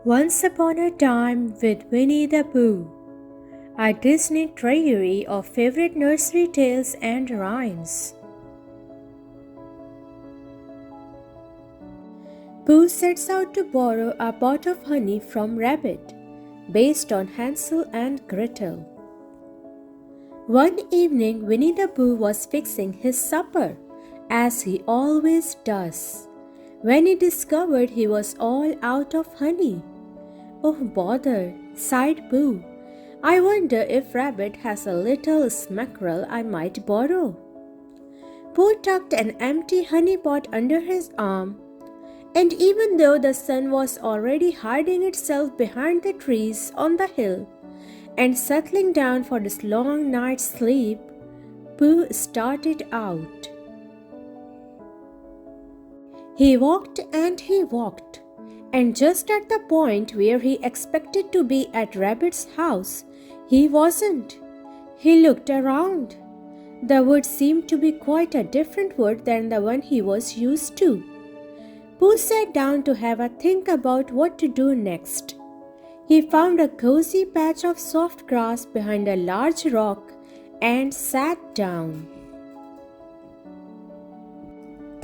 Once upon a time with Winnie the Pooh, a Disney treasury of favorite nursery tales and rhymes. Pooh sets out to borrow a pot of honey from Rabbit, based on Hansel and Gretel. One evening, Winnie the Pooh was fixing his supper, as he always does, when he discovered he was all out of honey. "Oh, bother," sighed Pooh. "I wonder if Rabbit has a little smackerel I might borrow." Pooh tucked an empty honey pot under his arm, and even though the sun was already hiding itself behind the trees on the hill and settling down for this long night's sleep, Pooh started out. He walked and he walked, and just at the point where he expected to be at Rabbit's house, he wasn't. He looked around. The wood seemed to be quite a different wood than the one he was used to. Pooh sat down to have a think about what to do next. He found a cozy patch of soft grass behind a large rock and sat down.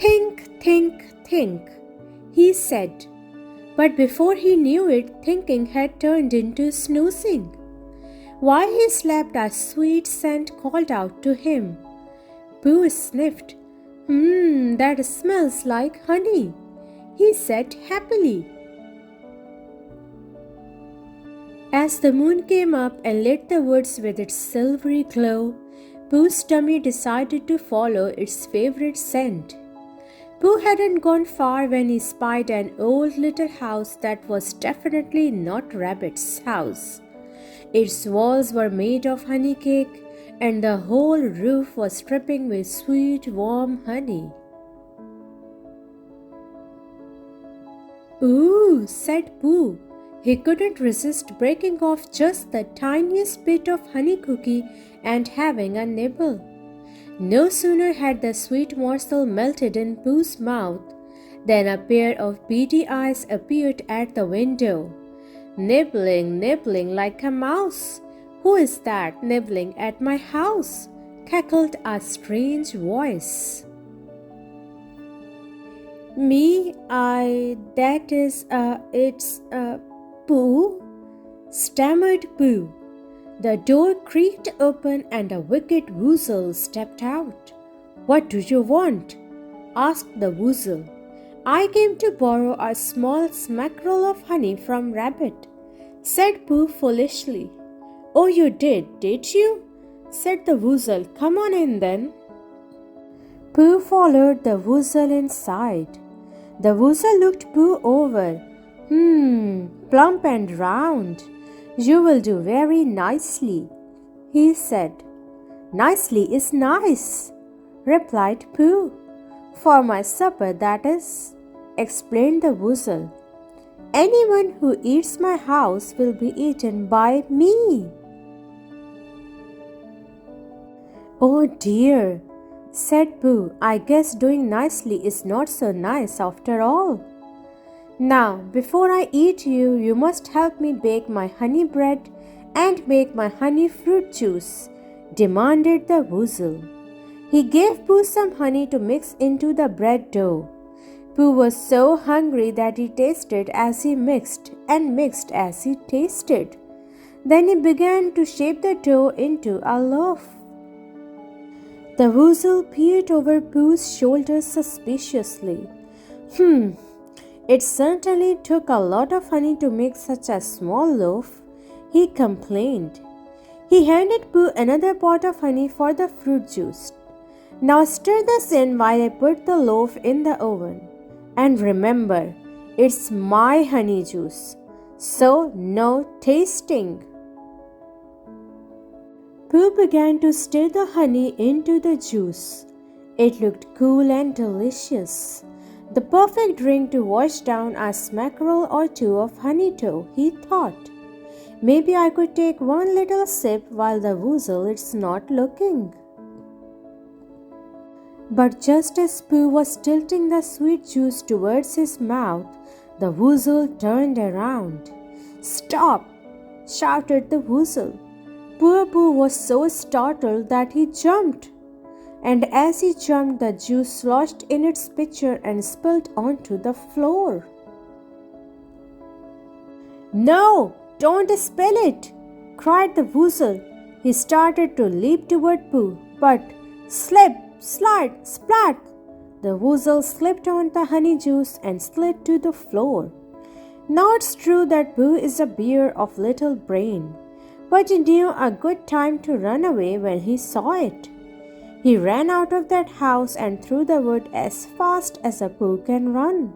"Think, think, think," he said. But before he knew it, thinking had turned into snoozing. While he slept, a sweet scent called out to him. Pooh sniffed. That smells like honey," he said happily. As the moon came up and lit the woods with its silvery glow, Pooh's tummy decided to follow its favorite scent. Pooh hadn't gone far when he spied an old little house that was definitely not Rabbit's house. Its walls were made of honey cake, and the whole roof was dripping with sweet, warm honey. "Ooh," said Pooh. He couldn't resist breaking off just the tiniest bit of honey cookie and having a nibble. No sooner had the sweet morsel melted in Pooh's mouth than a pair of beady eyes appeared at the window. "Nibbling, nibbling like a mouse. Who is that nibbling at my house?" cackled a strange voice. "Me, it's Pooh," stammered Pooh. The door creaked open and a wicked woozle stepped out. "What do you want?" asked the woozle. "I came to borrow a small smackerel of honey from Rabbit," said Pooh foolishly. "Oh, you did you?" said the woozle. "Come on in then." Pooh followed the woozle inside. The woozle looked Pooh over. Plump and round. "You will do very nicely," he said. "Nicely is nice," replied Pooh. "For my supper, that is," explained the woozle. "Anyone who eats my house will be eaten by me." "Oh dear," said Pooh. "I guess doing nicely is not so nice after all. Now, before I eat you, you must help me bake my honey bread and make my honey fruit juice," demanded the woozle. He gave Pooh some honey to mix into the bread dough. Pooh was so hungry that he tasted as he mixed and mixed as he tasted. Then he began to shape the dough into a loaf. The woozle peered over Pooh's shoulder suspiciously. "It certainly took a lot of honey to make such a small loaf," he complained. He handed Pooh another pot of honey for the fruit juice. "Now stir this in while I put the loaf in the oven. And remember, it's my honey juice, so no tasting." Pooh began to stir the honey into the juice. It looked cool and delicious. The perfect drink to wash down a smackerel or two of honey dough, he thought. Maybe I could take one little sip while the woozle is not looking. But just as Pooh was tilting the sweet juice towards his mouth, The Woozle turned around. "Stop!" shouted the Woozle. Poor Pooh was so startled that he jumped. And as he jumped, the juice sloshed in its pitcher and spilled onto the floor. "No, don't spill it!" cried the Woozle. He started to leap toward Pooh, but slip, slide, splat! The Woozle slipped on the honey juice and slid to the floor. Now it's true that Pooh is a bear of little brain, but he knew a good time to run away when he saw it. He ran out of that house and through the wood as fast as a Pooh can run.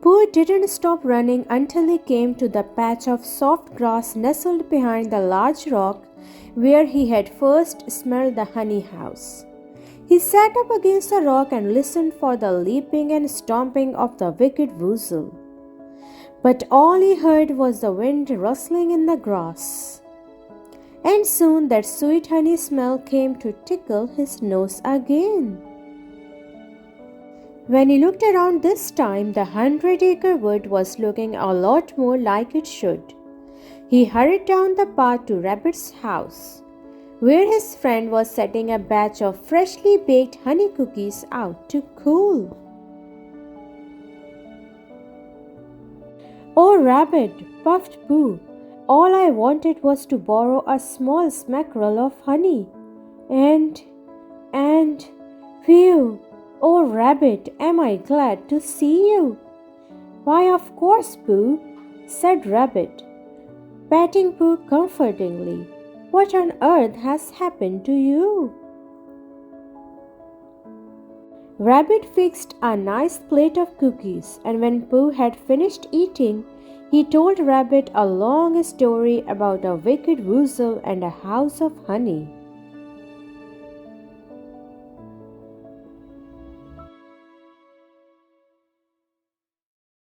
Pooh didn't stop running until he came to the patch of soft grass nestled behind the large rock where he had first smelled the honey house. He sat up against the rock and listened for the leaping and stomping of the wicked Woozle. But all he heard was the wind rustling in the grass. And soon that sweet honey smell came to tickle his nose again. When he looked around this time, the 100-acre wood was looking a lot more like it should. He hurried down the path to Rabbit's house, where his friend was setting a batch of freshly baked honey cookies out to cool. "Oh, Rabbit," puffed Pooh, "all I wanted was to borrow a small smackerel of honey. And, phew, oh, Rabbit, am I glad to see you." "Why, of course, Pooh," said Rabbit, patting Pooh comfortingly. "What on earth has happened to you?" Rabbit fixed a nice plate of cookies, and when Pooh had finished eating, he told Rabbit a long story about a wicked Woozle and a house of honey.